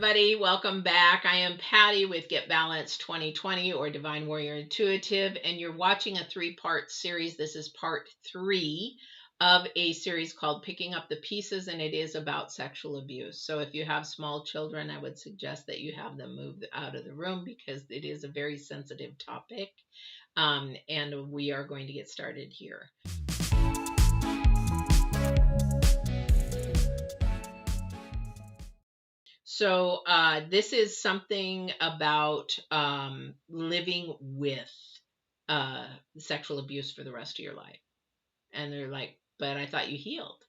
everybody. Welcome back. I am Patty with Get Balanced 2020 or Divine Warrior Intuitive, and you're watching a three-part series. This is part 3 of a series called Picking Up the Pieces, and it is about sexual abuse. So if you have small children, I would suggest that you have them move out of the room because it is a very sensitive topic. And we are going to get started here. So this is something about living with sexual abuse for the rest of your life. And they're like, but I thought you healed.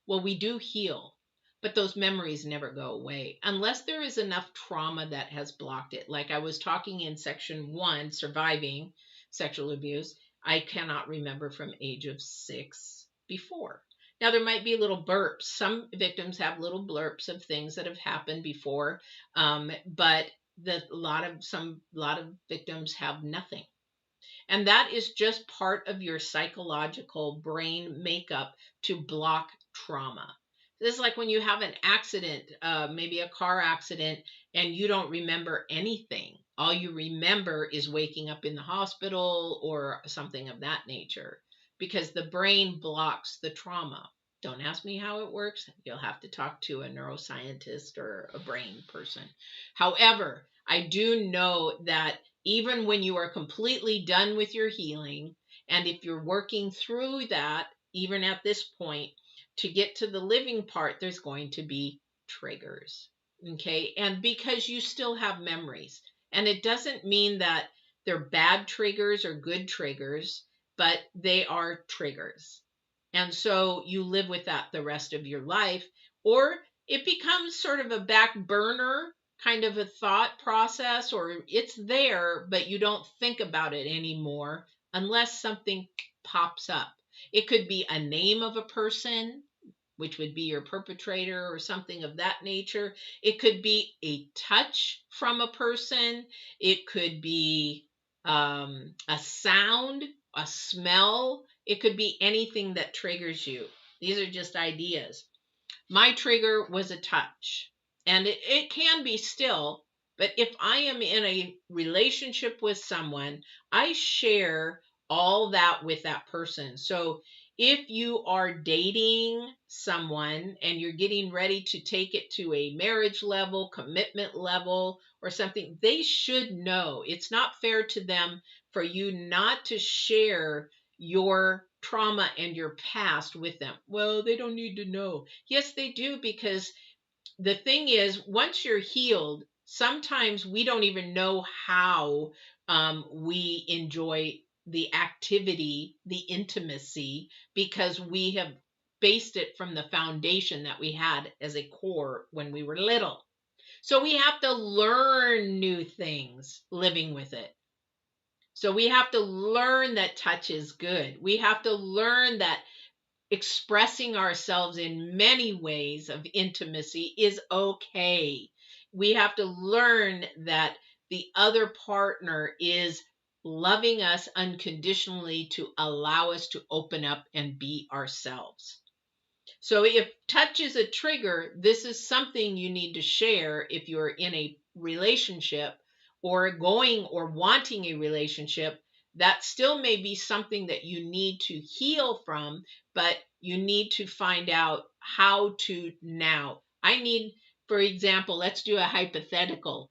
Well, we do heal, but those memories never go away unless there is enough trauma that has blocked it. Like I was talking in section 1, surviving sexual abuse. I cannot remember from age of 6 before. Now, there might be little burps. Some victims have little blurps of things that have happened before, but a lot of victims have nothing. And that is just part of your psychological brain makeup to block trauma. This is like when you have an accident, maybe a car accident, and you don't remember anything. All you remember is waking up in the hospital or something of that nature, because the brain blocks the trauma. Don't ask me how it works. You'll have to talk to a neuroscientist or a brain person. However, I do know that even when you are completely done with your healing, and if you're working through that, even at this point, to get to the living part, there's going to be triggers. Okay. And because you still have memories, and it doesn't mean that they're bad triggers or good triggers, but they are triggers. And so you live with that the rest of your life, or it becomes sort of a back burner kind of a thought process, or it's there, but you don't think about it anymore unless something pops up. It could be a name of a person, which would be your perpetrator or something of that nature. It could be a touch from a person. It could be a sound, a smell. It could be anything that triggers you. These are just ideas. My trigger was a touch, and it can be still, but if I am in a relationship with someone, I share all that with that person. So if you are dating someone and you're getting ready to take it to a marriage level, commitment level, or something, they should know. It's not fair to them for you not to share your trauma and your past with them. Well, they don't need to know. Yes, they do, because the thing is, once you're healed, sometimes we don't even know how we enjoy the activity, the intimacy, because we have based it from the foundation that we had as a core when we were little. So we have to learn new things living with it. So we have to learn that touch is good. We have to learn that expressing ourselves in many ways of intimacy is okay. We have to learn that the other partner is loving us unconditionally to allow us to open up and be ourselves. So if touch is a trigger, this is something you need to share if you're in a relationship or going or wanting a relationship. That still may be something that you need to heal from, but you need to find out how to now. For example, let's do a hypothetical.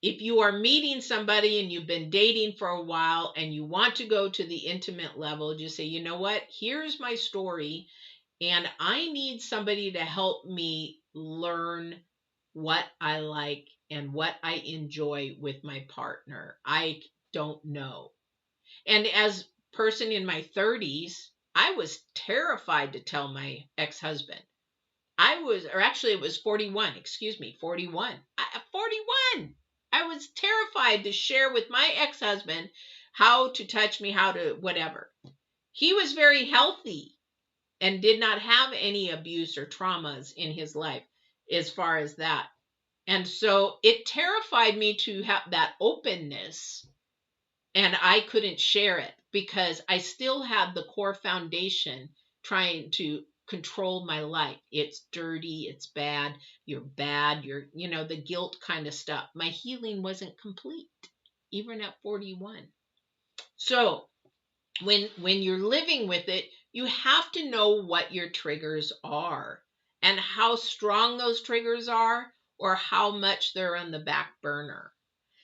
If you are meeting somebody and you've been dating for a while and you want to go to the intimate level, just say, you know what, here's my story, and I need somebody to help me learn what I like and what I enjoy with my partner. I don't know. And as a person in my 30s, I was terrified to tell my ex-husband. It was 41, 41. 41. I was terrified to share with my ex-husband how to touch me, how to whatever. He was very healthy and did not have any abuse or traumas in his life as far as that. And so it terrified me to have that openness, and I couldn't share it because I still had the core foundation trying to controlled my life. It's dirty, it's bad, you're, the guilt kind of stuff. My healing wasn't complete, even at 41. So when you're living with it, you have to know what your triggers are and how strong those triggers are, or how much they're on the back burner.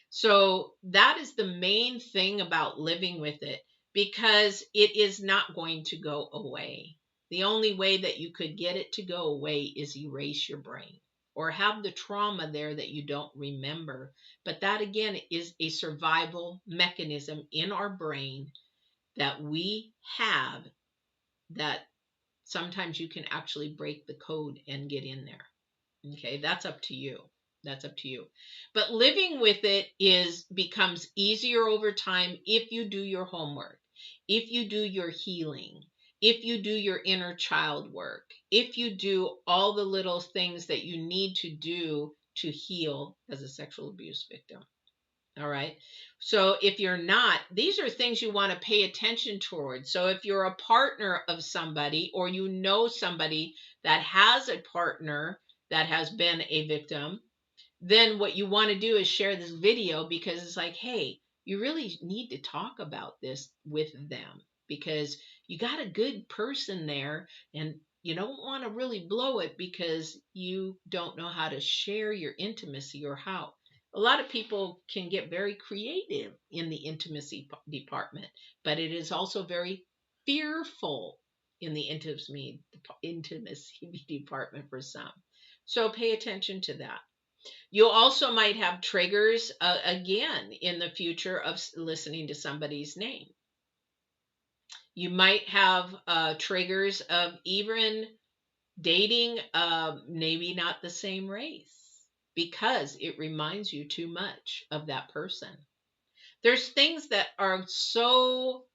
So that is the main thing about living with it, because it is not going to go away. The only way that you could get it to go away is erase your brain or have the trauma there that you don't remember. But that again is a survival mechanism in our brain that we have, that sometimes you can actually break the code and get in there. Okay, that's up to you. That's up to you. But living with it becomes easier over time if you do your homework, if you do your healing, if you do your inner child work, if you do all the little things that you need to do to heal as a sexual abuse victim. All right. So if you're not, these are things you want to pay attention towards. So if you're a partner of somebody, or you know somebody that has a partner that has been a victim, then what you want to do is share this video, because it's like, hey, you really need to talk about this with them, because you got a good person there, and you don't want to really blow it because you don't know how to share your intimacy, or how. A lot of people can get very creative in the intimacy department, but it is also very fearful in the intimacy department for some. So pay attention to that. You also might have triggers again in the future of listening to somebody's name. You might have triggers of even dating maybe not the same race, because it reminds you too much of that person. There's things that are so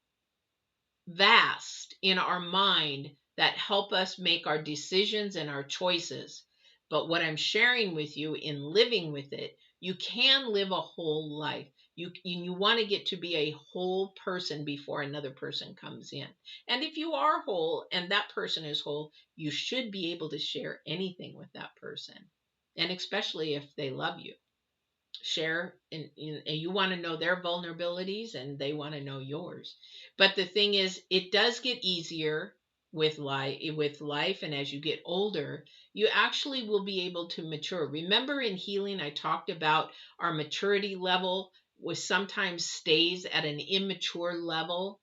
vast in our mind that help us make our decisions and our choices. But what I'm sharing with you in living with it, you can live a whole life. You want to get to be a whole person before another person comes in. And if you are whole and that person is whole, you should be able to share anything with that person. And especially if they love you. Share, and you want to know their vulnerabilities and they want to know yours. But the thing is, it does get easier with life, and as you get older, you actually will be able to mature. Remember, in healing I talked about our maturity level was sometimes stays at an immature level.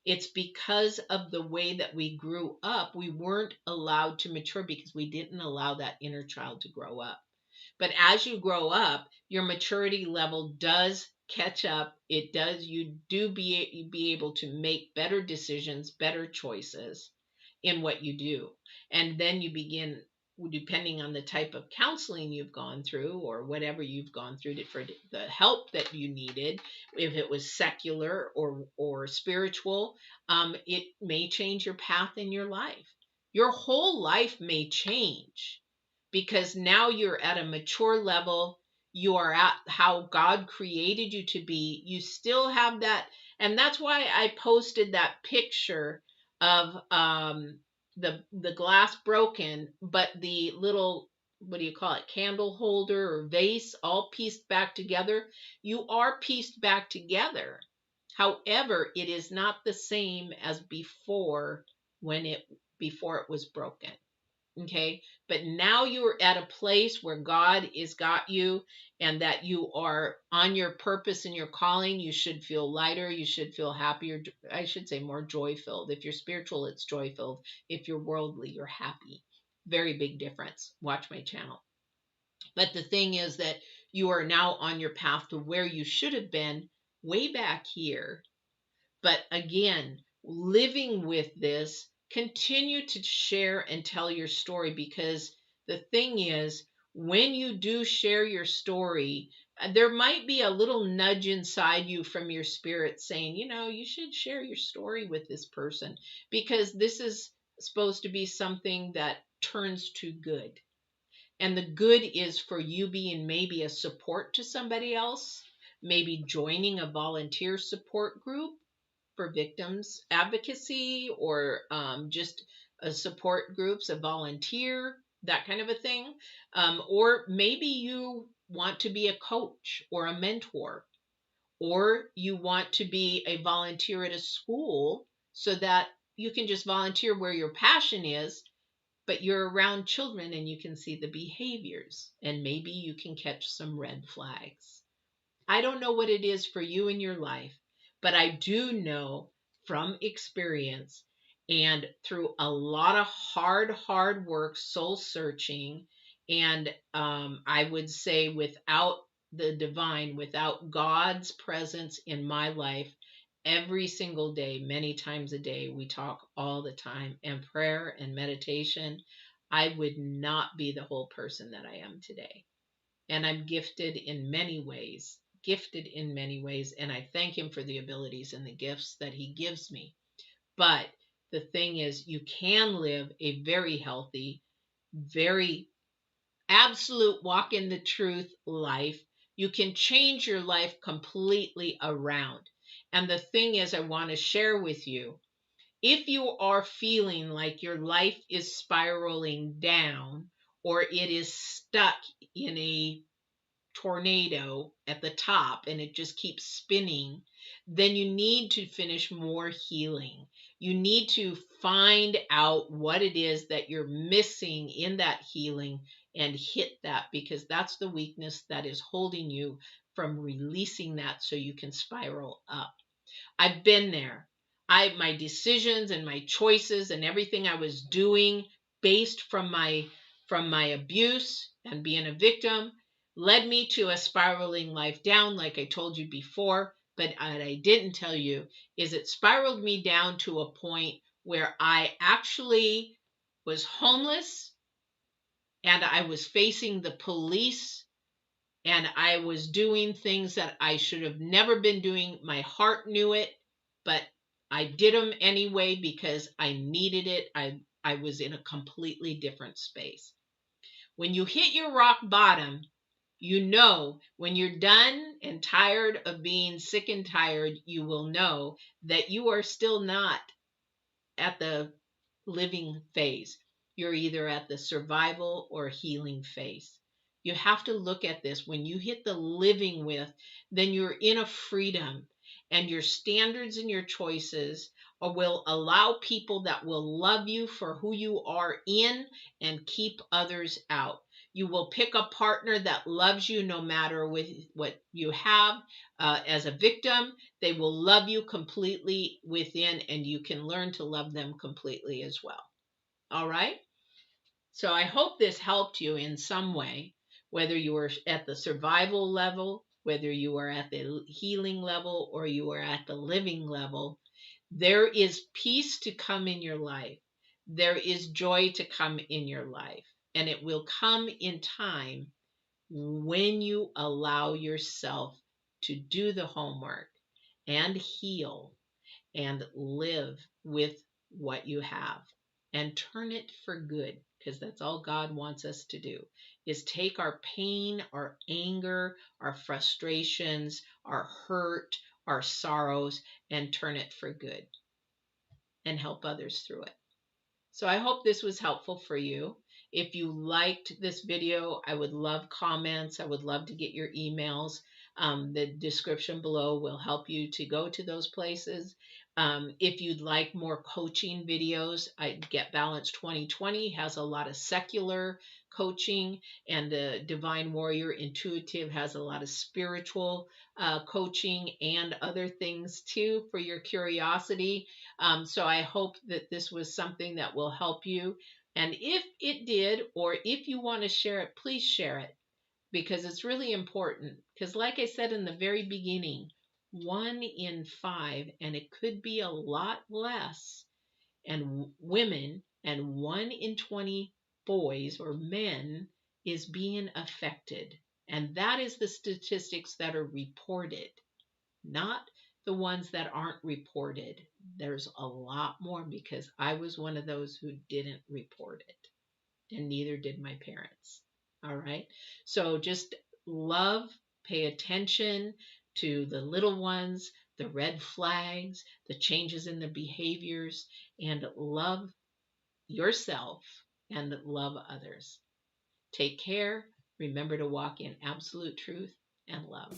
It's because of the way that we grew up. We weren't allowed to mature because we didn't allow that inner child to grow up. But as you grow up, your maturity level does catch up. It does, you do be able to make better decisions, better choices in what you do. And then you begin, depending on the type of counseling you've gone through, or whatever you've gone through for the help that you needed, if it was secular or spiritual, it may change your path in your life. Your whole life may change, because now you're at a mature level. You are at how God created you to be. You still have that. And that's why I posted that picture of the glass broken, but the little, what do you call it, candle holder or vase, all pieced back together. You are pieced back together. However, it is not the same as before, before it was broken. Okay, but now you're at a place where God has got you, and that you are on your purpose and your calling. You should feel lighter, you should feel happier. I should say more joy filled. If you're spiritual, it's joy filled. If you're worldly, you're happy. Very big difference. Watch my channel. But the thing is that you are now on your path to where you should have been way back here. But again, living with this, continue to share and tell your story, because the thing is, when you do share your story, there might be a little nudge inside you from your spirit saying, you should share your story with this person, because this is supposed to be something that turns to good. And the good is for you being maybe a support to somebody else, maybe joining a volunteer support group for victims advocacy, or just support groups, a volunteer, that kind of a thing. Or maybe you want to be a coach or a mentor, or you want to be a volunteer at a school so that you can just volunteer where your passion is, but you're around children and you can see the behaviors and maybe you can catch some red flags. I don't know what it is for you in your life, but I do know from experience and through a lot of hard work, soul searching, and I would say without the divine, without God's presence in my life, every single day, many times a day, we talk all the time, and prayer and meditation, I would not be the whole person that I am today. And I'm gifted in many ways, and I thank him for the abilities and the gifts that he gives me. But the thing is, you can live a very healthy, very absolute walk in the truth life. You can change your life completely around. And the thing is, I want to share with you, if you are feeling like your life is spiraling down, or it is stuck in a tornado at the top and it just keeps spinning, then you need to finish more healing. You need to find out what it is that you're missing in that healing and hit that, because that's the weakness that is holding you from releasing that so you can spiral up. I've been there. My decisions and my choices and everything I was doing based from my abuse and being a victim led me to a spiraling life down, like I told you before. But what I didn't tell you is it spiraled me down to a point where I actually was homeless and I was facing the police and I was doing things that I should have never been doing. My heart knew it, but I did them anyway because I needed it. I was in a completely different space. When you hit your rock bottom, you know when you're done and tired of being sick and tired, you will know that you are still not at the living phase. You're either at the survival or healing phase. You have to look at this. When you hit the living with, then you're in a freedom, and your standards and your choices will allow people that will love you for who you are in and keep others out. You will pick a partner that loves you no matter with what you have as a victim. They will love you completely within, and you can learn to love them completely as well. All right. So I hope this helped you in some way, whether you were at the survival level, whether you were at the healing level, or you were at the living level. There is peace to come in your life. There is joy to come in your life, and it will come in time when you allow yourself to do the homework and heal and live with what you have and turn it for good, because that's all God wants us to do, is take our pain, our anger, our frustrations, our hurt, our sorrows, and turn it for good and help others through it. So I hope this was helpful for you. If you liked this video, I would love comments. I would love to get your emails. The description below will help you to go to those places. If you'd like more coaching videos, Get Balance 2020 has a lot of secular coaching, and the Divine Warrior Intuitive has a lot of spiritual coaching and other things too for your curiosity. So I hope that this was something that will help you. And if it did, or if you want to share it, please share it, because it's really important. Because like I said in the very beginning, 1 in 5, and it could be a lot less, and women, and 1 in 20 boys or men is being affected. And that is the statistics that are reported, not the ones that aren't reported. There's a lot more, because I was one of those who didn't report it, and neither did my parents. All right. So just love, pay attention to the little ones, the red flags, the changes in the behaviors, and love yourself and love others. Take care. Remember to walk in absolute truth and love.